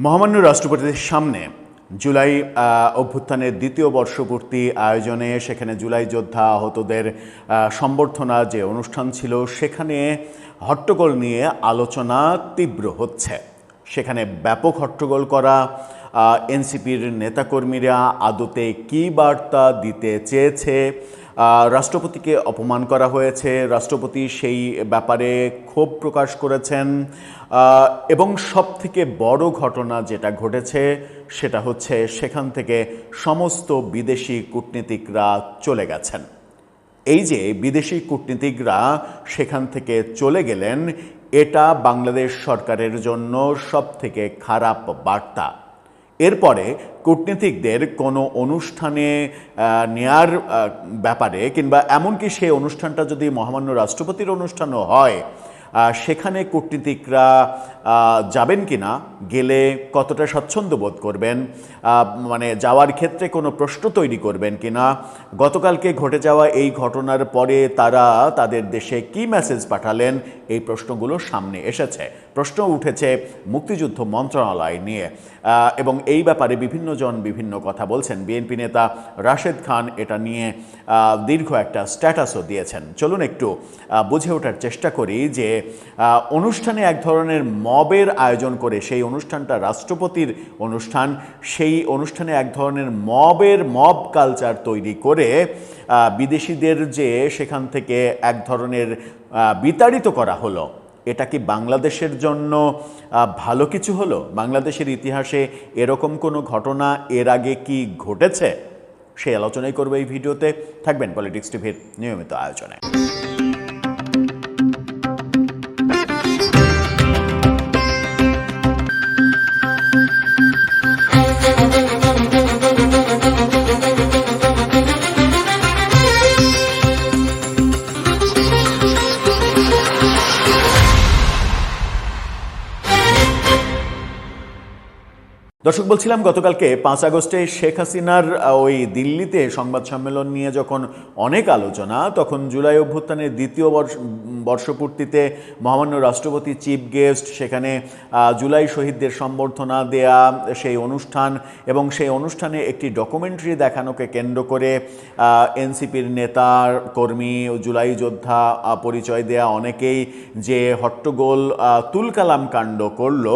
মহামান্য রাষ্ট্রপতির সামনে জুলাই অভ্যুত্থানের দ্বিতীয় বর্ষপূর্তি আয়োজনে সেখানে জুলাই যোদ্ধা আহতদের সম্বর্ধনা যে অনুষ্ঠান ছিল সেখানে হট্টগোল নিয়ে আলোচনা তীব্র হচ্ছে। সেখানে ব্যাপক হট্টগোল করা, এনসিপির নেতাকর্মীরা আদতে কী বার্তা দিতে চেয়েছে, রাষ্ট্রপতিকে অপমান করা হয়েছে, রাষ্ট্রপতি সেই ব্যাপারে ক্ষোভ প্রকাশ করেছেন এবং সবথেকে বড় ঘটনা যেটা ঘটেছে সেটা হচ্ছে সেখান থেকে সমস্ত বিদেশি কূটনীতিকরা চলে গেছেন। এই যে বিদেশি কূটনীতিকরা সেখান থেকে চলে গেলেন, এটা বাংলাদেশ সরকারের জন্য সবথেকে খারাপ বার্তা। এরপরে কূটনীতিকদের কোনো অনুষ্ঠানে নেয়ার ব্যাপারে কিংবা এমনকি সেই অনুষ্ঠানটা যদি মহামান্য রাষ্ট্রপতির অনুষ্ঠানও হয়, সেখানে কূটনীতিকরা যাবেন কিনা, গেলে কতটা স্বচ্ছন্দ বোধ করবেন, মানে যাওয়ার ক্ষেত্রে কোনো প্রশ্ন তৈরি করবেন কিনা, গতকালকে ঘটে যাওয়া এই ঘটনার পরে তারা তাদের দেশে কি মেসেজ পাঠালেন, এই প্রশ্নগুলো সামনে এসেছে। প্রশ্ন উঠেছে মুক্তিযুদ্ধ মন্ত্রণালয় নিয়ে এবং এই ব্যাপারে বিভিন্নজন বিভিন্ন কথা বলছেন। বিএনপি নেতা রাশেদ খান এটা নিয়ে দীর্ঘ একটা স্ট্যাটাসও দিয়েছেন। চলুন একটু বুঝে ওঠার চেষ্টা করি যে অনুষ্ঠানে এক ধরনের মবের আয়োজন করে, সেই অনুষ্ঠানটা রাষ্ট্রপতির অনুষ্ঠান, সেই অনুষ্ঠানে এক ধরনের মব কালচার তৈরি করে বিদেশিদের যে সেখান থেকে এক ধরনের বিতাড়িত করা হলো, এটা কি বাংলাদেশের জন্য ভালো কিছু হলো? বাংলাদেশের ইতিহাসে এরকম কোনো ঘটনা এর আগে কি ঘটেছে? সেই আলোচনাই করবো এই ভিডিওতে। থাকবেন পলিটিক্স টিভির নিয়মিত আয়োজনে। দর্শক, বলছিলাম গতকালকে ৫ আগস্টে শেখ হাসিনার ওই দিল্লিতে সংবাদ সম্মেলন নিয়ে যখন অনেক আলোচনা, তখন জুলাই অভ্যুত্থানের দ্বিতীয় বর্ষপূর্তিতে মহামান্য রাষ্ট্রপতি চিফ গেস্ট, সেখানে জুলাই শহীদদের সম্বর্ধনা দেয়া সেই অনুষ্ঠান এবং সেই অনুষ্ঠানে একটি ডকুমেন্টারি দেখানোকে কেন্দ্র করে এনসিপির নেতা কর্মী ও জুলাই যোদ্ধা পরিচয় দেয়া অনেকেই যে হট্টগোল তুলকালাম কাণ্ড করলো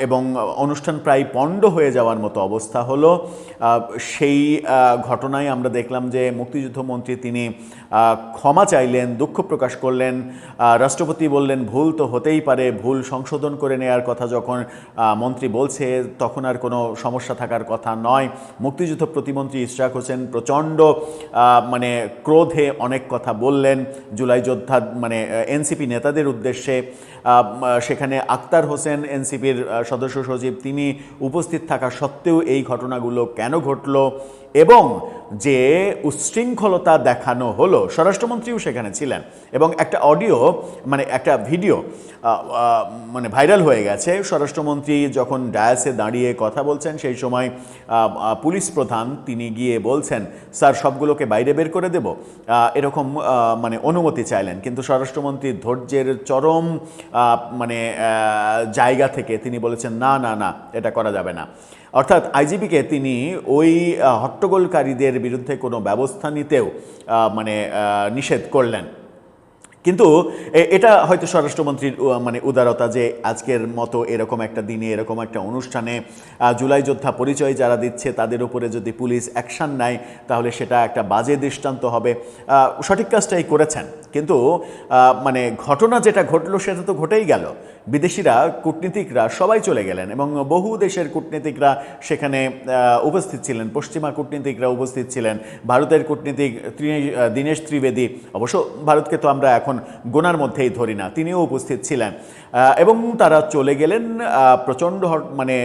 এবং অনুষ্ঠান প্রায় পণ্ড হয়ে যাওয়ার মতো অবস্থা হলো। সেই ঘটনায় আমরা দেখলাম যে মুক্তিযুদ্ধ মন্ত্রী তিনি ক্ষমা চাইলেন, দুঃখ প্রকাশ করলেন। রাষ্ট্রপতি বললেন ভুল তো হতেই পারে, ভুল সংশোধন করে নেওয়ার কথা যখন মন্ত্রী বলছে তখন আর কোনো সমস্যা থাকার কথা নয়। মুক্তিযুদ্ধ প্রতিমন্ত্রী ইশরাক হোসেন প্রচণ্ড মানে ক্রোধে অনেক কথা বললেন জুলাই যোদ্ধা মানে এনসিপি নেতাদের উদ্দেশ্যে। সেখানে আক্তার হোসেন এনসিপির সদস্য সচিব, তিনি উপস্থিত থাকা সত্ত্বেও এই ঘটনাগুলো কেন ঘটলো এবং যে উচ্ছৃঙ্খলতা দেখানো হলো, স্বরাষ্ট্রমন্ত্রীও সেখানে ছিলেন এবং একটা অডিও মানে একটা ভিডিও মানে ভাইরাল হয়ে গেছে। স্বরাষ্ট্রমন্ত্রী যখন ডায়াসে দাঁড়িয়ে কথা বলছেন সেই সময় পুলিশ প্রধান তিনি গিয়ে বলছেন স্যার সবগুলোকে বাইরে বের করে দেব, এরকম মানে অনুমতি চাইলেন, কিন্তু স্বরাষ্ট্রমন্ত্রীর ধৈর্যের চরম মানে জায়গা থেকে তিনি বলেছেন না না না, এটা করা যাবে না। অর্থাৎ আইজিপিকে তিনি ওই হট্টগোলকারীদের বিরুদ্ধে কোনো ব্যবস্থা নিতেও মানে নিষেধ করলেন। কিন্তু এটা হয়তো স্বরাষ্ট্রমন্ত্রীর মানে উদারতা যে আজকের মতো এরকম একটা দিনে এরকম একটা অনুষ্ঠানে জুলাই যোদ্ধা পরিচয় যারা দিচ্ছে তাদের উপরে যদি পুলিশ অ্যাকশান নেয় তাহলে সেটা একটা বাজে দৃষ্টান্ত হবে। সঠিক কাজটাই করেছেন, কিন্তু মানে ঘটনা যেটা ঘটলো সেটা তো ঘটেই গেল। বিদেশিরা কূটনীতিকরা সবাই চলে গেলেন এবং বহু দেশের কূটনীতিকরা সেখানে উপস্থিত ছিলেন, পশ্চিমা কূটনীতিকরা উপস্থিত ছিলেন, ভারতের কূটনীতিক দীনেশ ত্রিবেদী, অবশ্য ভারতকে তো আমরা এখন গোনার মধ্যেই ধরি না, তিনিও উপস্থিত ছিলেন এবং তারা চলে গেলেন। প্রচণ্ড মানে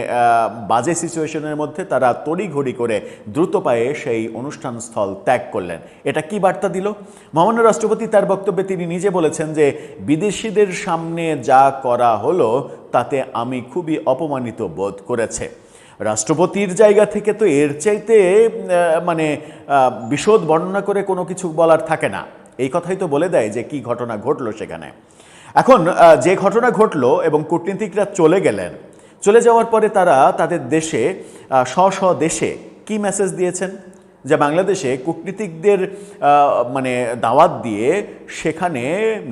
বাজে সিচুয়েশনের মধ্যে তারা তড়িঘড়ি করে দ্রুত পায়ে সেই অনুষ্ঠান স্থল ত্যাগ করলেন। এটা কি বার্তা দিল? মহামান্য রাষ্ট্রপতি তার বক্তব্যে তিনি নিজে বলেছেন যে বিদেশিদের সামনে যা করা হলো তাতে আমি খুবই অপমানিত বোধ করেছে। রাষ্ট্রপতির জায়গা থেকে তো এর চাইতে মানে বিশদ বর্ণনা করে কোনো কিছু বলার থাকে না। এই কথাই তো বলে দেয় যে কি ঘটনা ঘটলো সেখানে। এখন যে ঘটনা ঘটলো এবং কূটনীতিকরা চলে গেলেন, চলে যাওয়ার পরে তারা তাদের দেশে স্ব দেশে কি মেসেজ দিয়েছেন, যে বাংলাদেশে কূটনীতিকদের মানে দাওয়াত দিয়ে সেখানে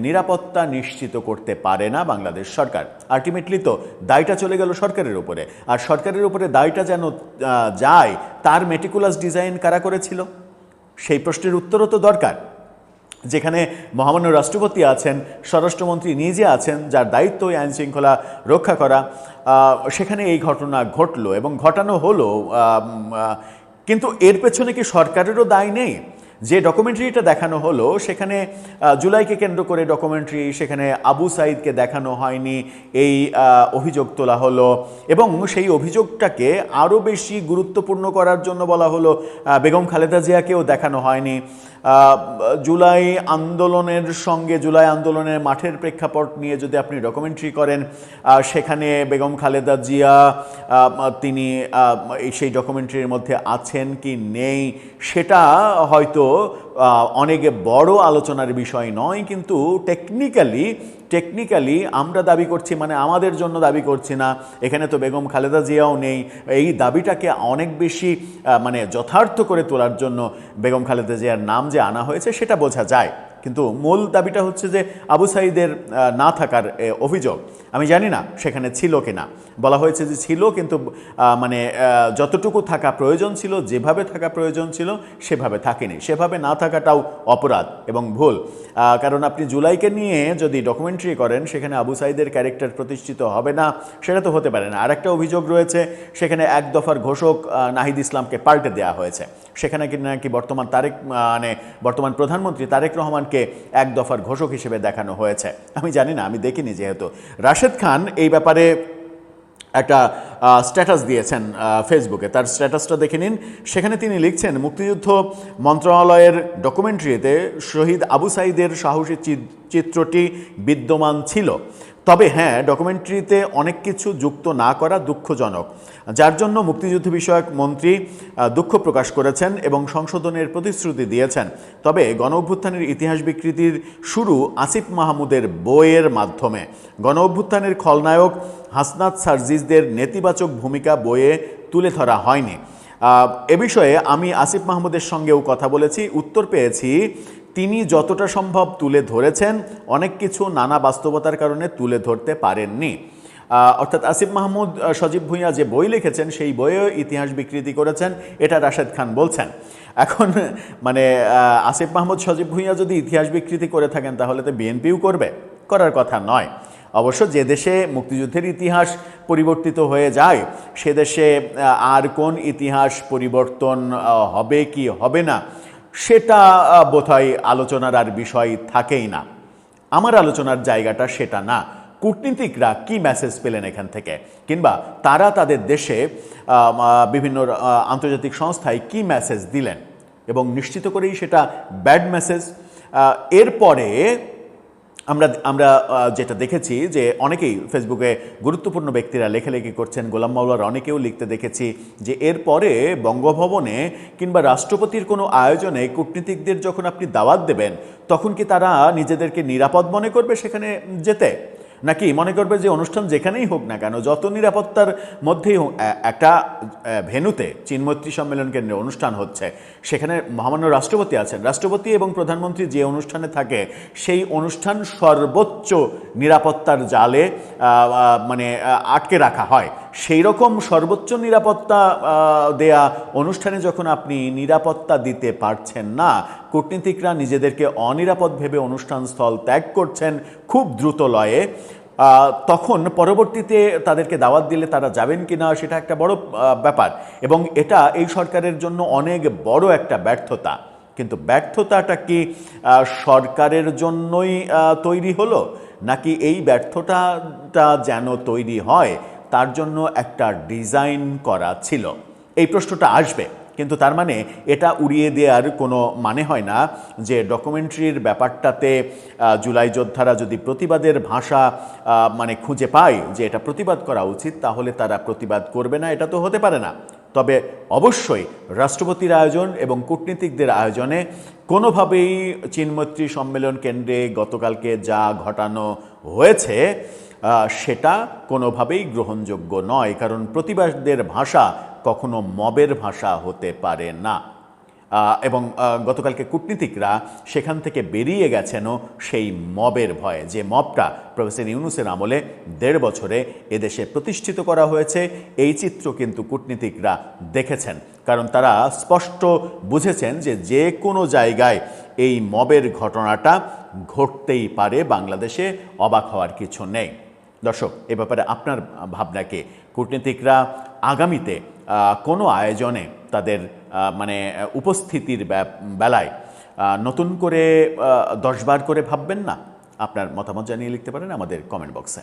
নিরাপত্তা নিশ্চিত করতে পারে না বাংলাদেশ সরকার। আলটিমেটলি তো দায়টা চলে গেল সরকারের উপরে, আর সরকারের উপরে দায়টা যেন যায় তার মেটিকুলাস ডিজাইন কারা করেছিল, সেই প্রশ্নের উত্তরও তো দরকার। যেখানে মহামান্য রাষ্ট্রপতি আছেন, স্বরাষ্ট্রমন্ত্রী নিজে আছেন, যার দায়িত্ব আইন শৃঙ্খলা রক্ষা করা, সেখানে এই ঘটনা ঘটলো এবং ঘটানো হলো। কিন্তু এর পেছনে কি সরকারেরও দায় নেই? যে ডকুমেন্টারিটা দেখানো হলো সেখানে জুলাইকে কেন্দ্র করে ডকুমেন্টারি, সেখানে আবু সাইদকে দেখানো হয়নি, এই অভিযোগ তোলা হলো এবং সেই অভিযোগটাকে আরও বেশি গুরুত্বপূর্ণ করার জন্য বলা হলো বেগম খালেদা জিয়াকেও দেখানো হয়নি। জুলাই আন্দোলনের সঙ্গে, জুলাই আন্দোলনের মাঠের প্রেক্ষাপট নিয়ে যদি আপনি ডকুমেন্টারি করেন, সেখানে বেগম খালেদা জিয়া তিনি সেই ডকুমেন্টারির মধ্যে আছেন কি নেই সেটা হয়তো অনেক বড় আলোচনার বিষয় নয়, কিন্তু টেকনিক্যালি আমরা দাবি করছি, মানে আমাদের জন্য দাবি করছি না, এখানে তো বেগম খালেদা জিয়াও নেই, এই দাবিটাকে অনেক বেশি মানে যথার্থ করে তোলার জন্য বেগম খালেদা জিয়ার নাম যে আনা হয়েছে সেটা বোঝা যায়। কিন্তু মূল দাবিটা হচ্ছে যে আবু সাইদের না থাকার অভিযোগ। আমি জানি না সেখানে ছিল কিনা, বলা হয়েছে যে ছিল, কিন্তু মানে যতটুকু থাকা প্রয়োজন ছিল, যেভাবে থাকা প্রয়োজন ছিল সেভাবে থাকেনি। সেভাবে না থাকাটাও অপরাধ এবং ভুল, কারণ আপনি জুলাইকে নিয়ে যদি ডকুমেন্টারি করেন সেখানে আবু সাইদের ক্যারেক্টার প্রতিষ্ঠিত হবে না, সেটা তো হতে পারে না। আরেকটা অভিযোগ রয়েছে, সেখানে এক দফার ঘোষক নাহিদ ইসলামকে পাল্টে দেওয়া হয়েছে, সেখানে নাকি বর্তমান প্রধানমন্ত্রী তারেক রহমানকে এক দফার ঘোষক হিসেবে দেখানো হয়েছে। আমি জানি না, আমি দেখিনি যেহেতু। রাশেদ খান এই ব্যাপারে একটা স্ট্যাটাস দিয়েছেন ফেসবুকে, তার স্ট্যাটাসটা দেখে নিন। সেখানে তিনি লিখছেন, মুক্তিযুদ্ধ মন্ত্রণালয়ের ডকুমেন্টারিতে শহীদ আবু সাইদের সাহসী চিত্রটি বিদ্যমান ছিল, তবে হ্যাঁ, ডকুমেন্টারিতে অনেক কিছু যুক্ত না করা দুঃখজনক, যার জন্য মুক্তিযুদ্ধ বিষয়ক মন্ত্রী দুঃখ প্রকাশ করেছেন এবং সংশোধনের প্রতিশ্রুতি দিয়েছেন। তবে গণঅভ্যুত্থানের ইতিহাস বিকৃতির শুরু আসিফ মাহমুদের বইয়ের মাধ্যমে। গণঅভ্যুত্থানের খলনায়ক হাসনাত সার্জিসদের নেতিবাচক ভূমিকা বইয়ে তুলে ধরা হয়নি। এ বিষয়ে আমি আসিফ মাহমুদের সঙ্গেও কথা বলেছি, উত্তর পেয়েছি তিনি যতটা সম্ভব তুলে ধরেছেন, অনেক কিছু নানা বাস্তবতার কারণে তুলে ধরতে পারেননি। অর্থাৎ আসিফ মাহমুদ সজীব ভুঁইয়া যে বই লিখেছেন সেই বইয়েও ইতিহাস বিকৃতি করেছেন, এটা রাশেদ খান বলছেন। এখন মানে আসিফ মাহমুদ সজীব ভুঁইয়া যদি ইতিহাস বিকৃতি করে থাকেন তাহলে তো বিএনপিও করবে, করার কথা নয়। অবশ্য যে দেশে মুক্তিযুদ্ধের ইতিহাস পরিবর্তিত হয়ে যায় সে দেশে আর কোন ইতিহাস পরিবর্তন হবে কি হবে না সেটা বোধহয় আলোচনার আর বিষয় থাকেই না। আমার আলোচনার জায়গাটা সেটা না, কূটনীতিকরা কি মেসেজ পেলেন এখান থেকে, কিংবা তারা তাদের দেশে বিভিন্ন আন্তর্জাতিক সংস্থায় কি মেসেজ দিলেন, এবং নিশ্চিত করেই সেটা ব্যাড মেসেজ। এরপরে আমরা যেটা দেখেছি যে অনেকেই ফেসবুকে গুরুত্বপূর্ণ ব্যক্তিরা লেখালেখি করছেন, গোলাম মাওলার অনেকেও লিখতে দেখেছি যে এরপরে বঙ্গভবনে কিংবা রাষ্ট্রপতির কোনো আয়োজনে কূটনীতিকদের যখন আপনি দাওয়াত দেবেন তখন কি তারা নিজেদেরকে নিরাপদ মনে করবে সেখানে যেতে, নাকি মনে করবে যে অনুষ্ঠান যেখানেই হোক না কেন, যত নিরাপত্তার মধ্যেই হোক, একটা ভেন্যুতে চিনমৈত্রী সম্মেলন কেন্দ্রে অনুষ্ঠান হচ্ছে, সেখানে মহামান্য রাষ্ট্রপতি আছেন, রাষ্ট্রপতি এবং প্রধানমন্ত্রী যে অনুষ্ঠানে থাকে সেই অনুষ্ঠান সর্বোচ্চ নিরাপত্তার জালে মানে আটকে রাখা হয়। সেই রকম সর্বোচ্চ নিরাপত্তা দেয়া অনুষ্ঠানে যখন আপনি নিরাপত্তা দিতে পারছেন না, কূটনীতিকরা নিজেদেরকে অনিরাপদ ভেবে অনুষ্ঠান স্থল ত্যাগ করছেন খুব দ্রুত লয়ে, তখন পরবর্তীতে তাদেরকে দাওয়াত দিলে তারা যাবেন কি না সেটা একটা বড় ব্যাপার, এবং এটা এই সরকারের জন্য অনেক বড় একটা ব্যর্থতা। কিন্তু ব্যর্থতাটা কি সরকারের জন্যই তৈরি হলো, নাকি এই ব্যর্থতাটা যেন তৈরি হয় তার জন্য একটা ডিজাইন করা ছিল? এই প্রশ্নটা আসবে, কিন্তু তার মানে এটা উড়িয়ে দেওয়ার কোনো মানে হয় না যে ডকুমেন্টারির ব্যাপারটাতে জুলাই যোদ্ধারা যদি প্রতিবাদের ভাষা মানে খুঁজে পায় যে এটা প্রতিবাদ করা উচিত, তাহলে তারা প্রতিবাদ করবে না, এটা তো হতে পারে না। তবে অবশ্যই রাষ্ট্রপতির আয়োজন এবং কূটনীতিকদের আয়োজনে কোনোভাবেই চীন-মৈত্রী সম্মেলন কেন্দ্রে গতকালকে যা ঘটানো হয়েছে সেটা কোনোভাবেই গ্রহণযোগ্য নয়, কারণ প্রতিবাদের ভাষা কখনো মবের ভাষা হতে পারে না। এবং গতকালকে কূটনীতিকরা সেখান থেকে বেরিয়ে গেছেনও সেই মবের ভয়ে, যে মবটা প্রফেসর ইউনূসের আমলে ১.৫ বছরে এদেশে প্রতিষ্ঠিত করা হয়েছে। এই চিত্র কিন্তু কূটনীতিকরা দেখেছেন, কারণ তারা স্পষ্ট বুঝেছেন যে যে কোনো জায়গায় এই মবের ঘটনাটা ঘটতেই পারে, বাংলাদেশে অবাক হওয়ার কিছু নেই। দর্শক, এ ব্যাপারে আপনার ভাবনাকে, কূটনীতিকরা আগামীতে কোনো আয়োজনে তাদের উপস্থিতির বেলায় নতুন করে 10 বার করে ভাববেন না? আপনার মতামত জানিয়ে লিখতে পারেন আমাদের কমেন্ট বক্সে।